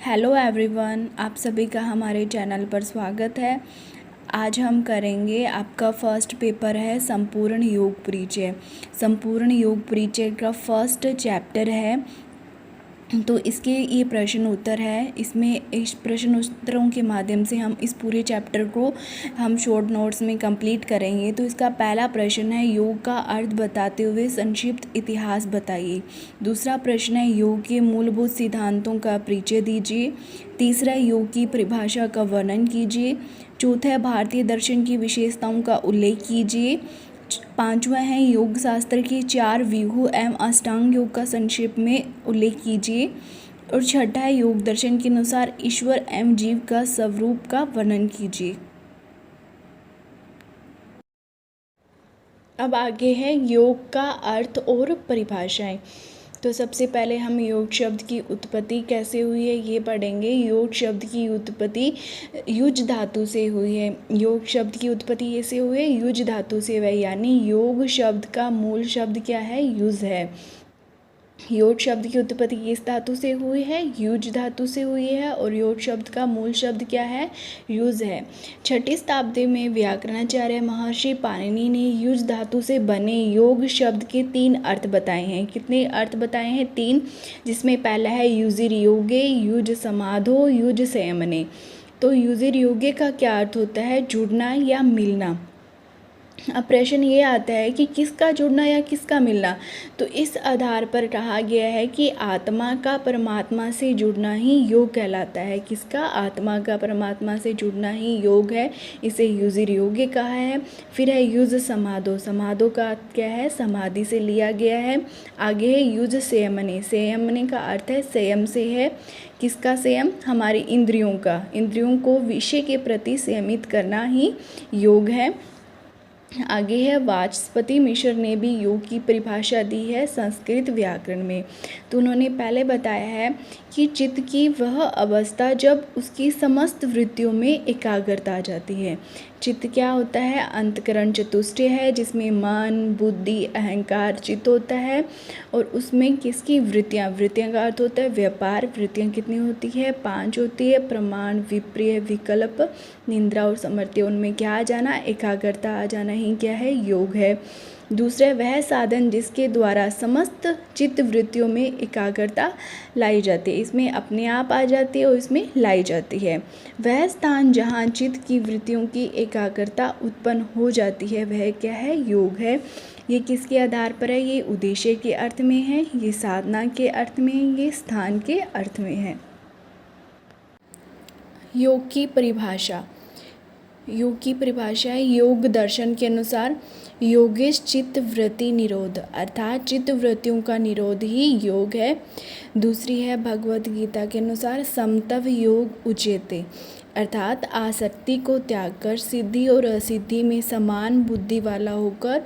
Hello everyone, आप सभी का हमारे चैनल पर स्वागत है। आज हम करेंगे, आपका फर्स्ट पेपर है संपूर्ण योग परिचय। संपूर्ण योग परिचय का फर्स्ट चैप्टर है, तो इसके ये प्रश्न उत्तर है। इसमें इस प्रश्न उत्तरों के माध्यम से हम इस पूरे चैप्टर को हम शॉर्ट नोट्स में कंप्लीट करेंगे। तो इसका पहला प्रश्न है, योग का अर्थ बताते हुए संक्षिप्त इतिहास बताइए। दूसरा प्रश्न है, योग के मूलभूत सिद्धांतों का परिचय दीजिए। तीसरा, योग की परिभाषा का वर्णन कीजिए। चौथा है, भारतीय दर्शन की विशेषताओं का उल्लेख कीजिए। पांचवा है, योग शास्त्र के 4 व्यूह एवं अष्टांग योग का संक्षेप में उल्लेख कीजिए। और छठा है, योग दर्शन के अनुसार ईश्वर एवं जीव का स्वरूप का वर्णन कीजिए। अब आगे है योग का अर्थ और परिभाषाएं। तो सबसे पहले हम योग शब्द की उत्पत्ति कैसे हुई है ये पढ़ेंगे। योग शब्द की उत्पत्ति युज धातु से हुई है। योग शब्द की उत्पत्ति कैसे हुई है? युज धातु से हुई, यानी योग शब्द का मूल शब्द क्या है? युज है। योग शब्द की उत्पत्ति किस धातु से हुई है? युज धातु से हुई है। और योग शब्द का मूल शब्द क्या है? युज है। 6ठी शताब्दी में व्याकरणाचार्य महर्षि पाणिनि ने युज धातु से बने योग शब्द के 3 अर्थ बताए हैं। कितने अर्थ बताए हैं? 3, जिसमें पहला है युजिर योगे, युज समाधो, युज संयमने। तो युजिर योगे का क्या अर्थ होता है? जुड़ना या मिलना। अब प्रश्न ये आता है कि किसका जुड़ना या किसका मिलना। तो इस आधार पर कहा गया है कि आत्मा का परमात्मा से जुड़ना ही योग कहलाता है। किसका? आत्मा का परमात्मा से जुड़ना ही योग है। इसे युजिर योगे कहा है। फिर है युज समाधो। समाधो का अर्थ क्या है? समाधि से लिया गया है। आगे है युज संयमने। संयमने का अर्थ है संयम से है। किसका संयम? हमारी इंद्रियों का। इंद्रियों को विषय के प्रति संयमित करना ही योग है। आगे है वाचस्पति मिश्र ने भी योग की परिभाषा दी है संस्कृत व्याकरण में। तो उन्होंने पहले बताया है कि चित्त की वह अवस्था जब उसकी समस्त वृत्तियों में एकाग्रता आ जाती है। चित्त क्या होता है? अंतःकरण चतुष्टय है, जिसमें मन, बुद्धि, अहंकार, चित्त होता है। और उसमें किसकी वृत्तियाँ? वृत्तियाँ का अर्थ होता है व्यापार। वृत्तियाँ कितनी होती है? 5 होती है। प्रमाण, विपर्य, विकल्प, निंद्रा और समर्थ्य। उनमें क्या आ जाना? एकाग्रता आ जाना ही क्या है? योग है। दूसरा, वह साधन जिसके द्वारा समस्त चित्त वृत्तियों में एकाग्रता लाई जाती है। इसमें अपने आप आ जाती है और इसमें लाई जाती है। वह स्थान जहाँ चित्त की वृत्तियों की एकाग्रता उत्पन्न हो जाती है, वह क्या है? योग है। ये किसके आधार पर है? ये उद्देश्य के अर्थ में है, ये साधना के अर्थ में है, ये स्थान के अर्थ में है। योग की परिभाषा। योग की परिभाषा है, योग दर्शन के अनुसार योगेश चित्त वृत्ति निरोध, अर्थात चित्त वृत्तियों का निरोध ही योग है। दूसरी है भगवत गीता के अनुसार समत्व योग उच्यते, अर्थात आसक्ति को त्याग कर सिद्धि और असिद्धि में समान बुद्धि वाला होकर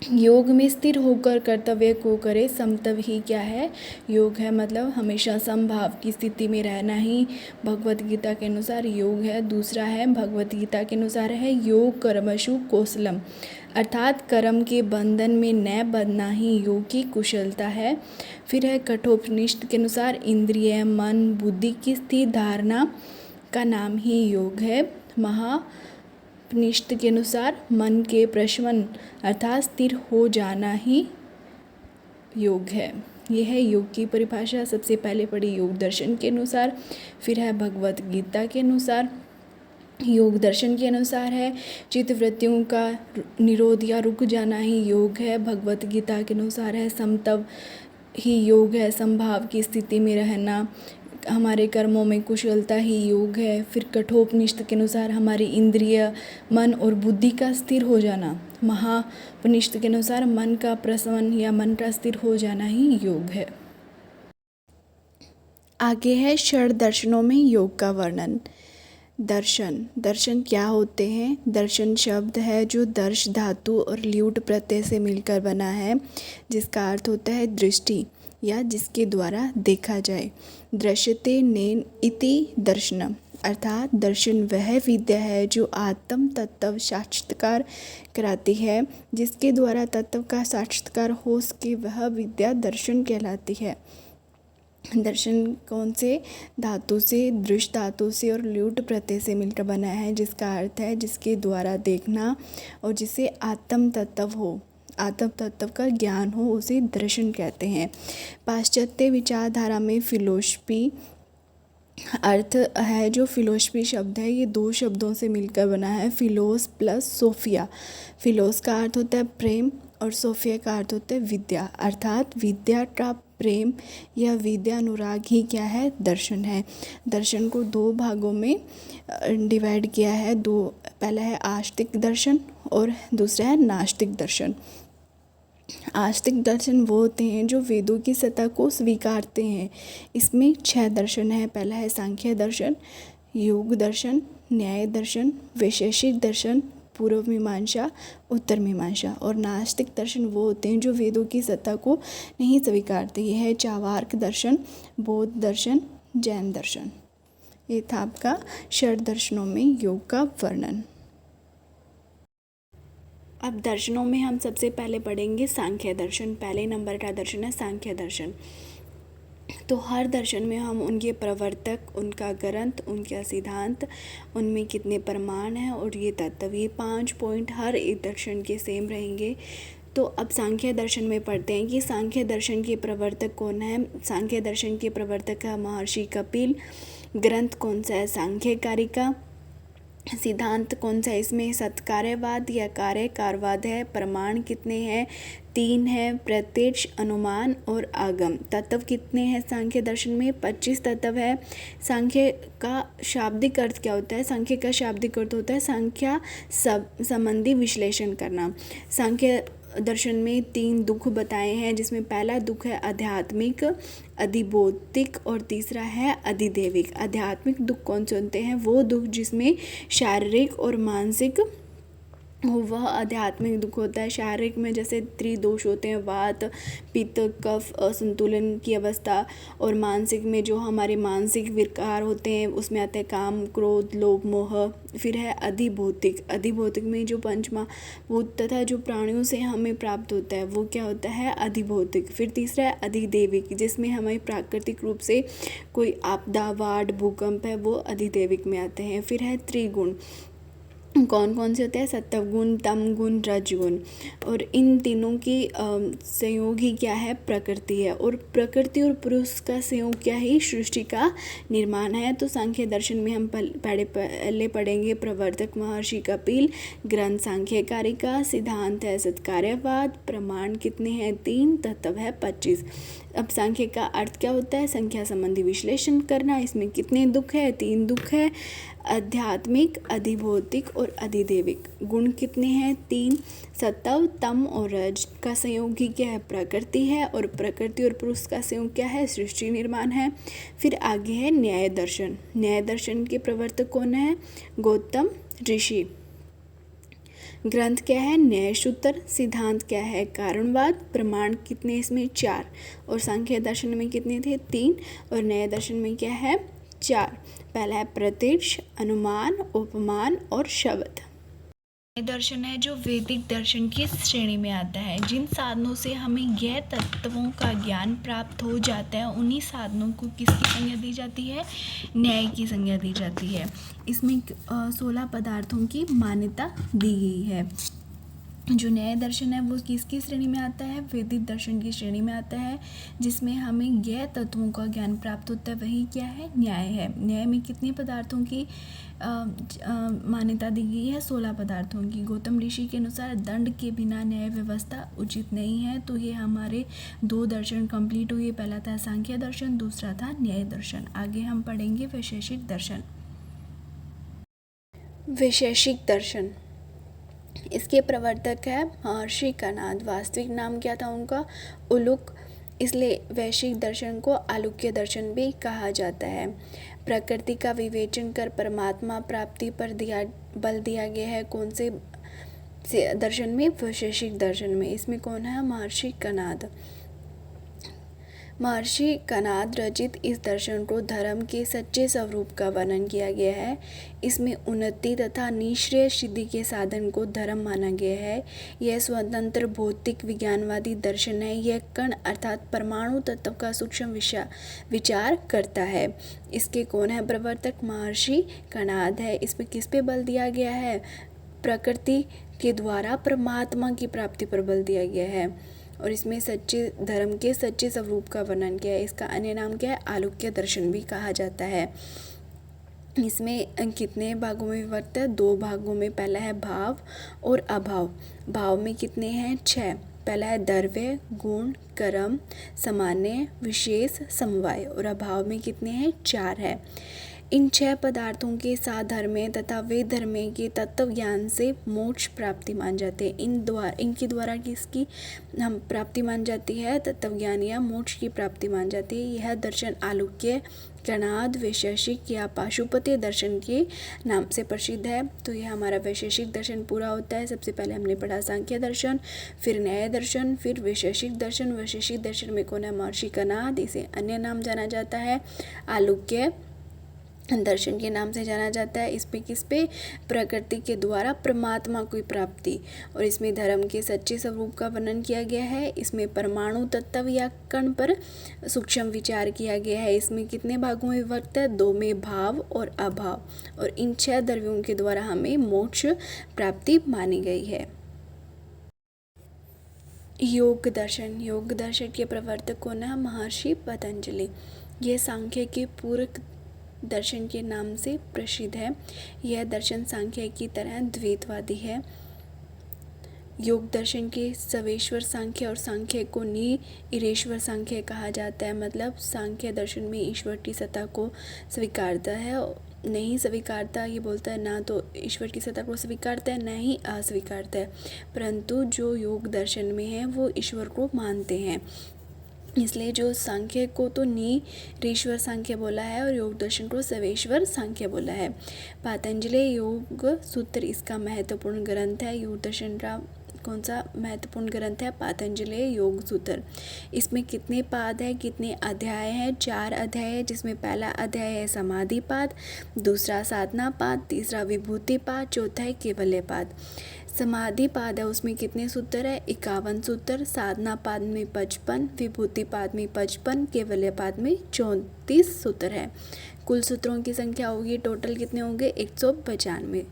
योग में स्थिर होकर कर्तव्य को करे। समत्व ही क्या है? योग है। मतलब हमेशा समभाव की स्थिति में रहना ही भगवत गीता के अनुसार योग है। दूसरा है भगवत गीता के अनुसार है योग कर्मसु कौशलम, अर्थात कर्म के बंधन में न बंधना ही योग की कुशलता है। फिर है कठोपनिषद के अनुसार इंद्रिय, मन, बुद्धि की स्थिर धारणा का नाम ही योग है। उपनिषद के अनुसार मन के प्रशमन अर्थात स्थिर हो जाना ही योग है। यह है योग की परिभाषा। सबसे पहले पढ़ी योग दर्शन के अनुसार, फिर है भगवत गीता के अनुसार। योग दर्शन के अनुसार है चित्त वृत्तियों का निरोध या रुक जाना ही योग है। भगवत गीता के अनुसार है समत्व ही योग है, समभाव की स्थिति में रहना, हमारे कर्मों में कुशलता ही योग है। फिर कठोपनिषद के अनुसार हमारी इंद्रिय, मन और बुद्धि का स्थिर हो जाना। महापनिषद के अनुसार मन का प्रशमन या मन का स्थिर हो जाना ही योग है। आगे है षड दर्शनों में योग का वर्णन। दर्शन क्या होते हैं? दर्शन शब्द है जो दर्श धातु और ल्यूट प्रत्यय से मिलकर बना है, जिसका अर्थ होता है दृष्टि या जिसके द्वारा देखा जाए। दृश्यते नेन इति दर्शनम, अर्थात दर्शन वह विद्या है जो आत्म तत्व साक्षात्कार कराती है। जिसके द्वारा तत्व का साक्षात्कार हो सके वह विद्या दर्शन कहलाती है। दर्शन कौन से धातु से, दृश्य धातु से और ल्यूट प्रत्यय से मिलकर बना है, जिसका अर्थ है जिसके द्वारा देखना और जिसे आत्म तत्व हो, आत्म तत्व का ज्ञान हो, उसे दर्शन कहते हैं। पाश्चात्य विचारधारा में फिलोसफी अर्थ है, जो फिलोसफी शब्द है ये दो शब्दों से मिलकर बना है, फिलोस प्लस सोफिया। फिलोस का अर्थ होता है प्रेम और सोफिया का अर्थ होता है विद्या, अर्थात विद्या का प्रेम या विद्या अनुराग ही क्या है, दर्शन है। दर्शन को दो भागों में डिवाइड किया है, दो, पहला है आस्तिक दर्शन और दूसरा है नास्तिक दर्शन। आस्तिक दर्शन वो होते हैं जो वेदों की सत्ता को स्वीकारते हैं। इसमें 6 दर्शन है। पहला है सांख्य दर्शन, योग दर्शन, न्याय दर्शन, वैशेषिक दर्शन, पूर्व मीमांसा, उत्तर मीमांसा। और नास्तिक दर्शन वो होते हैं जो वेदों की सत्ता को नहीं स्वीकारते। यह है चार्वाक दर्शन, बौद्ध दर्शन, जैन दर्शन। ये था आपका षड दर्शनों में योग का वर्णन। अब दर्शनों में हम सबसे पहले पढ़ेंगे सांख्य दर्शन। पहले नंबर का दर्शन है सांख्य दर्शन। तो हर दर्शन में हम उनके प्रवर्तक, उनका ग्रंथ, उनका सिद्धांत, उनमें कितने प्रमाण हैं और ये तत्व, ये 5 पॉइंट हर एक दर्शन के सेम रहेंगे। तो अब सांख्य दर्शन में पढ़ते हैं कि सांख्य दर्शन के प्रवर्तक कौन है। सांख्य दर्शन के प्रवर्तक है महर्षि कपिल। ग्रंथ कौन सा है, सांख्य कारिका। सिद्धांत कौन सा है इसमें, सत्कार्यवाद या कार्यकारवाद है। प्रमाण कितने हैं, 3 है, प्रत्यक्ष, अनुमान और आगम। तत्व कितने हैं सांख्य दर्शन में, 25 तत्व है। सांख्य का शाब्दिक अर्थ क्या होता है, सांख्य का शाब्दिक अर्थ होता है संख्या संबंधी विश्लेषण करना। सांख्य दर्शन में 3 दुख बताए हैं, जिसमें पहला दुख है आध्यात्मिक, अधिभौतिक और तीसरा है अधिदैविक। आध्यात्मिक दुख कौन से होते हैं, वो दुख जिसमें शारीरिक और मानसिक वह आध्यात्मिक दुख होता है। शारीरिक में जैसे त्रिदोष होते हैं, वात, पित्त, कफ, असंतुलन की अवस्था। और मानसिक में जो हमारे मानसिक विकार होते हैं उसमें आते हैं काम, क्रोध, लोभ, मोह। फिर है अधिभौतिक। अधिभौतिक में जो पंचमहाभूत तथा जो प्राणियों से हमें प्राप्त होता है वो क्या होता है, अधिभौतिक। फिर तीसरा है अधिदैविक, जिसमें हमें प्राकृतिक रूप से कोई आपदा, बाढ़, भूकंप है, वो अधिदैविक में आते हैं। फिर है त्रिगुण। कौन कौन से होते हैं, सत्वगुण, तमगुण, रजगुण। और इन तीनों की संयोग ही क्या है, प्रकृति है। और प्रकृति और पुरुष का संयोग क्या है, सृष्टि का निर्माण है। तो सांख्य दर्शन में हम पहले पढ़ेंगे प्रवर्तक महर्षि कपिल, ग्रंथ सांख्य कारिका, सिद्धांत है सत्कार्यवाद, प्रमाण कितने हैं, 3, तत्व है 25। अब सांख्य का अर्थ क्या होता है, संख्या संबंधी विश्लेषण करना। इसमें कितने दुख है, 3 दुख है, आध्यात्मिक, अधिभौतिक और अधिदैविक। गुण कितने हैं, 3, सत्व, तम और रज का संयोग ही क्या है, प्रकृति है। और प्रकृति और पुरुष का संयोग क्या है, सृष्टि निर्माण है। फिर आगे है न्याय दर्शन। न्याय दर्शन के प्रवर्तक कौन है, गौतम ऋषि। ग्रंथ क्या है, न्यायसूत्र। सिद्धांत क्या है, कारणवाद। प्रमाण कितने इसमें, 4। और सांख्य दर्शन में कितने थे, 3। और न्याय दर्शन में क्या है, 4। पहला है प्रत्यक्ष, अनुमान, उपमान और शब्द। दर्शन है जो वैदिक दर्शन की श्रेणी में आता है। जिन साधनों से हमें यह तत्वों का ज्ञान प्राप्त हो जाता है, उन्हीं साधनों को किसकी संज्ञा दी जाती है, न्याय की संज्ञा दी जाती है। इसमें 16 पदार्थों की मान्यता दी गई है। जो न्याय दर्शन है वो किसकी श्रेणी में आता है, वैदिक दर्शन की श्रेणी में आता है। जिसमें हमें ज्ञेय तत्वों का ज्ञान प्राप्त होता है, वही क्या है, न्याय है। न्याय में कितने पदार्थों की मान्यता दी गई है, 16 पदार्थों की। गौतम ऋषि के अनुसार दंड के बिना न्याय व्यवस्था उचित नहीं है। तो ये हमारे 2 दर्शन कंप्लीट हुए। पहला था सांख्य दर्शन, दूसरा था न्याय दर्शन। आगे हम पढ़ेंगे वैशेषिक दर्शन। वैशेषिक दर्शन, इसके प्रवर्तक है महर्षि कणाद। वास्तविक नाम क्या था उनका, उलुक। इसलिए वैश्विक दर्शन को आलुक्य दर्शन भी कहा जाता है। प्रकृति का विवेचन कर परमात्मा प्राप्ति पर बल दिया गया है। कौन से दर्शन में, वैशेषिक दर्शन में। इसमें कौन है, महर्षि कणाद। महर्षि कणाद रचित इस दर्शन को धर्म के सच्चे स्वरूप का वर्णन किया गया है। इसमें उन्नति तथा निश्रेय सिद्धि के साधन को धर्म माना गया है। यह स्वतंत्र भौतिक विज्ञानवादी दर्शन है। यह कण अर्थात परमाणु तत्व का सूक्ष्म विचार करता है। इसके कौन है प्रवर्तक? महर्षि कणाद है। इसमें किस पे बल दिया गया है? प्रकृति के द्वारा परमात्मा की प्राप्ति पर बल दिया गया है। और इसमें सच्चे धर्म के सच्चे स्वरूप का वर्णन किया है। इसका अन्य नाम क्या है? आलुक्य दर्शन भी कहा जाता है। इसमें कितने भागों में विभक्त है? 2 भागों में। पहला है भाव और अभाव। भाव में कितने हैं? 6। पहला है द्रव्य, गुण, कर्म, सामान्य, विशेष, समवाय। और अभाव में कितने हैं? 4 है। इन 6 पदार्थों के साधर्म्य तथा वेधर्म्य के तत्व ज्ञान से मोक्ष प्राप्ति मान जाते हैं। इनके द्वारा किसकी हम प्राप्ति मान जाती है? तत्व ज्ञान या मोक्ष की प्राप्ति मान जाती है। यह दर्शन आलुक्य, कणाद, वैशेषिक या पाशुपत्य दर्शन के नाम से प्रसिद्ध है। तो यह हमारा वैशेषिक दर्शन पूरा होता है। सबसे पहले हमने पढ़ा सांख्य दर्शन, फिर न्याय दर्शन, फिर वैशेषिक दर्शन। वैशेषिक दर्शन में कौन है? महर्षि कणाद। इसे अन्य नाम जाना जाता है आलुक्य दर्शन के नाम से जाना जाता है। इसमें किस पे? प्रकृति के द्वारा परमात्मा की प्राप्ति। और इसमें धर्म के सच्चे स्वरूप का वर्णन किया गया है। इसमें परमाणु तत्व या कण पर सूक्ष्म विचार किया गया है। इसमें कितने भागों में विभक्त है? 2 में, भाव और अभाव। और इन 6 द्रव्यों के द्वारा हमें मोक्ष प्राप्ति मानी गई है। योग दर्शन। योग दर्शन के प्रवर्तक कौन है? महर्षि पतंजलि। यह सांख्य के पूरक दर्शन के नाम से प्रसिद्ध है। यह दर्शन सांख्य की तरह द्वैतवादी है। योग दर्शन के सवेश्वर सांख्य और सांख्य को निरीश्वर सांख्य कहा जाता है। मतलब सांख्य दर्शन में ईश्वर की सत्ता को स्वीकारता है, नहीं स्वीकारता, ये बोलता है ना तो ईश्वर की सत्ता को स्वीकारता है, ना ही अस्वीकारता है। परंतु जो योग दर्शन में है वो ईश्वर को मानते हैं। इसलिए जो सांख्य को तो निरीश्वर सांख्य बोला है और योग दर्शन को सवेश्वर सांख्य बोला है। पातंजलि योग सूत्र इसका महत्वपूर्ण ग्रंथ है। योग दर्शन का कौन सा महत्वपूर्ण ग्रंथ है? पातंजलि योग सूत्र। इसमें कितने पाद है, कितने अध्याय हैं? 4 अध्याय है, जिसमें पहला अध्याय है समाधि पाद, दूसरा साधना पाद, तीसरा विभूति पाद, चौथा है केवल्य पाद। समाधि पाद है उसमें कितने सूत्र है? 51 सूत्र। साधना पाद में 55, विभूति पाद में 55, केवल्य पाद में 34 सूत्र है। कुल सूत्रों की संख्या होगी टोटल कितने होंगे? 195।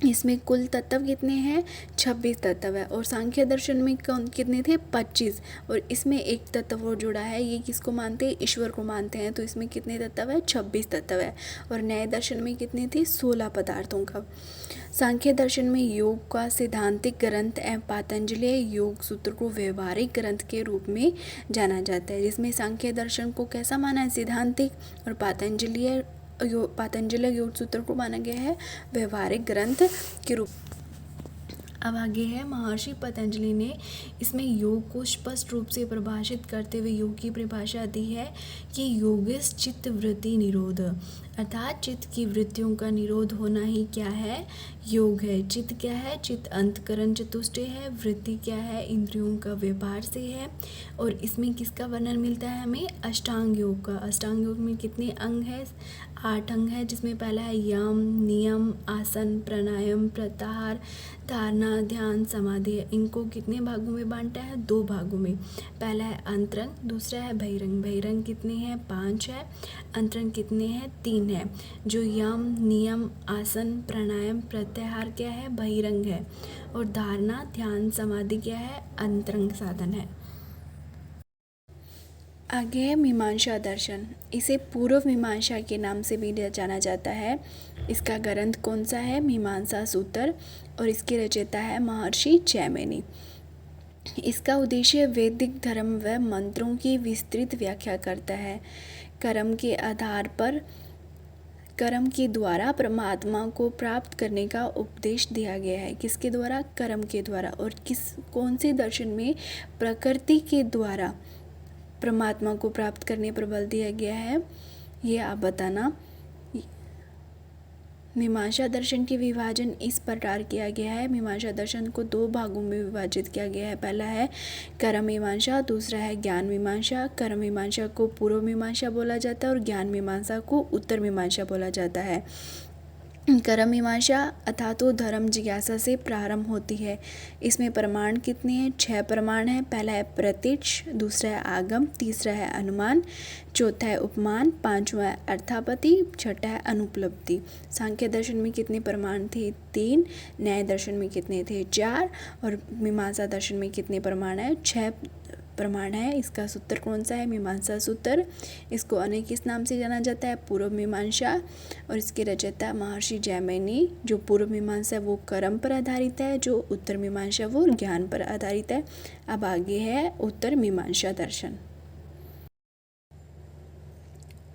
इसमें कुल तत्व कितने हैं? 26 तत्व है। और सांख्य दर्शन में कितने थे? 25। और इसमें एक तत्व और जुड़ा है, ये किसको मानते हैं? ईश्वर को मानते हैं। तो इसमें कितने तत्व है? 26 तत्व है। और न्याय दर्शन में कितने थे? 16 पदार्थों का। सांख्य दर्शन में योग का सैद्धांतिक ग्रंथ एवं पातंजलि योग सूत्र को व्यवहारिक ग्रंथ के रूप में जाना जाता है। जिसमें सांख्य दर्शन को कैसा माना है? सैद्धांतिक। और पातंजलि योग सूत्र को माना गया है व्यवहारिक ग्रंथ के रूप। अब आगे है महर्षि पतंजलि ने इसमें योग को स्पष्ट रूप से परिभाषित करते हुए योग की परिभाषा दी है कि योगिस चित्त वृत्ति निरोध, अर्थात चित्त की वृत्तियों का निरोध होना ही क्या है? योग है। चित्त क्या है? चित्त अंतकरण चतुष्टय है। वृत्ति क्या है? इंद्रियों का व्यापार से है। और इसमें किसका वर्णन मिलता है हमें? अष्टांग योग का। अष्टांग योग में कितने अंग है? 8 अंग है, जिसमें पहला है यम, नियम, आसन, प्राणायाम, प्रत्याहार, धारणा, ध्यान, समाधि है। इनको कितने भागों में बांटा है? 2 भागों में। पहला है अंतरंग, दूसरा है बहिरंग। बहिरंग कितने हैं? 5 है। अंतरंग कितने हैं? 3 है। जो यम, नियम, आसन, प्राणायाम, प्रत्याहार क्या है? बहिरंग है। और धारणा, ध्यान, समाधि क्या है? अंतरंग साधन है। आगे है मीमांसा दर्शन। इसे पूर्व मीमांसा के नाम से भी जाना जाता है। इसका ग्रंथ कौन सा है? मीमांसा सूत्र। और इसके रचयिता है महर्षि जैमिनी। इसका उद्देश्य वैदिक धर्म व मंत्रों की विस्तृत व्याख्या करता है। कर्म के आधार पर कर्म के द्वारा परमात्मा को प्राप्त करने का उपदेश दिया गया है। किसके द्वारा? कर्म के द्वारा। और कौन से दर्शन में? प्रकृति के द्वारा परमात्मा को प्राप्त करने पर बल दिया गया है, ये आप बताना। मीमांसा दर्शन के विभाजन इस प्रकार किया गया है। मीमांसा दर्शन को दो भागों में विभाजित किया गया है। पहला है कर्म मीमांसा, दूसरा है ज्ञान मीमांसा। कर्म मीमांसा को पूर्व मीमांसा बोला जाता है और ज्ञान मीमांसा को उत्तर मीमांसा बोला जाता है। कर्म मीमांसा अर्थात वो धर्म जिज्ञासा से प्रारंभ होती है। इसमें प्रमाण कितने हैं? 6 प्रमाण हैं। पहला है प्रत्यक्ष, दूसरा है आगम, तीसरा है अनुमान, चौथा है उपमान, पांचवा है अर्थापत्ति, छठा है अनुपलब्धि। सांख्य दर्शन में कितने प्रमाण थे? 3। न्याय दर्शन में कितने थे? 4। और मीमांसा दर्शन में कितने प्रमाण है? 6 प्रमाण है। इसका सूत्र कौन सा है? मीमांसा सूत्र। इसको अन्य किस नाम से जाना जाता है? पूर्व मीमांसा। और इसके रचयिता महर्षि जैमिनी। जो पूर्व मीमांसा है वो कर्म पर आधारित है, जो उत्तर मीमांसा वो ज्ञान पर आधारित है। अब आगे है उत्तर मीमांसा दर्शन।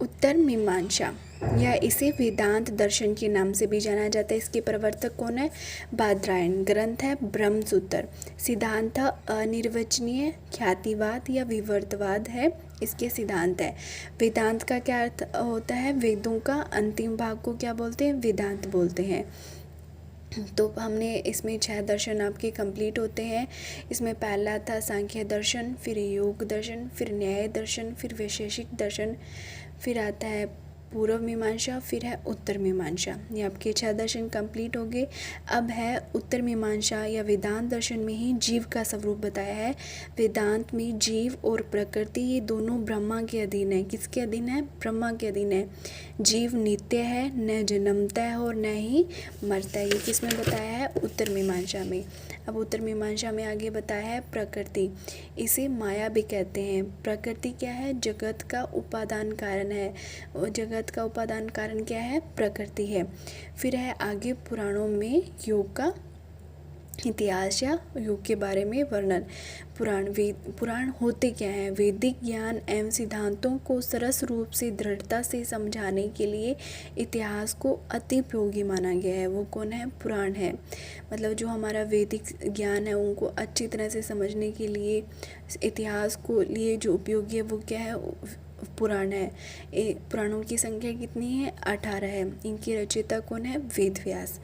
उत्तर मीमांसा या इसे वेदांत दर्शन के नाम से भी जाना जाता है। इसके प्रवर्तक कौन है? बादरायण। ग्रंथ है ब्रह्मसूत्र। सिद्धांत अनिर्वचनीय, ख्यातिवाद या विवर्तवाद है इसके सिद्धांत है। वेदांत का क्या अर्थ होता है? वेदों का अंतिम भाग को क्या बोलते हैं? वेदांत बोलते हैं। तो हमने इसमें 6 दर्शन आपके कंप्लीट होते हैं। इसमें पहला था सांख्य दर्शन, फिर योग दर्शन, फिर न्याय दर्शन, फिर वैशेषिक दर्शन, फिर आता है पूर्व मीमांसा, फिर है उत्तर मीमांसा। ये आपके 6 दर्शन कंप्लीट हो गए। अब है उत्तर मीमांसा या वेदांत दर्शन में ही जीव का स्वरूप बताया है। वेदांत में जीव और प्रकृति ये दोनों ब्रह्मा के अधीन है। किसके अधीन है? ब्रह्मा के अधीन है। जीव नित्य है, न जन्मता है और न ही मरता है। ये किसमें बताया है? उत्तर मीमांसा में। अब उत्तर मीमांसा में आगे बताया है प्रकृति। इसे माया भी कहते हैं। प्रकृति क्या है? जगत का उपादान कारण है। और जगत का उपादान कारण क्या है? प्रकृति है। फिर है आगे पुराणों में योग का इतिहास या योग के बारे में वर्णन। पुराण होते क्या हैं? वैदिक ज्ञान एवं सिद्धांतों को सरस रूप से दृढ़ता से समझाने के लिए इतिहास को अति उपयोगी माना गया है। वो कौन है? पुराण है। मतलब जो हमारा वैदिक ज्ञान है उनको अच्छी तरह से समझने के लिए इतिहास को लिए जो उपयोगी है वो क्या है? पुराण है। पुराणों की संख्या कितनी है? 18 है। इनकी रचयिता कौन है? वेद व्यास।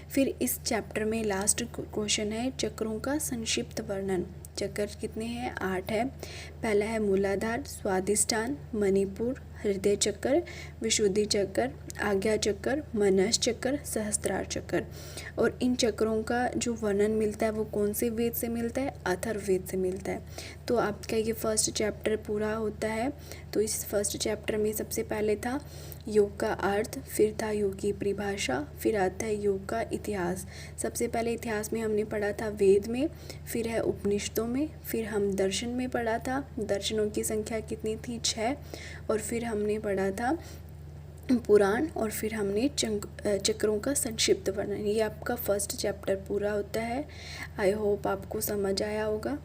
फिर इस चैप्टर में लास्ट क्वेश्चन है चक्रों का संक्षिप्त वर्णन। चक्र कितने हैं? 8 है। पहला है मूलाधार, स्वादिष्ठान, मणिपुर, हृदय चक्र, विशुद्धि चक्र, आज्ञा चक्र, मनस चक्र, सहस्त्रार चक्र। और इन चक्रों का जो वर्णन मिलता है वो कौन से वेद से मिलता है? अथर्ववेद से मिलता है। तो आपका ये फर्स्ट चैप्टर पूरा होता है। तो इस फर्स्ट चैप्टर में सबसे पहले था योग का अर्थ, फिर था योग की परिभाषा, फिर आता है योग का इतिहास। सबसे पहले इतिहास में हमने पढ़ा था वेद में, फिर है उपनिषदों में, फिर हम दर्शन में पढ़ा था। दर्शनों की संख्या कितनी थी? 6। और फिर हमने पढ़ा था पुराण, और फिर हमने चक्रों का संक्षिप्त वर्णन। ये आपका फर्स्ट चैप्टर पूरा होता है। आई होप आपको समझ आया होगा।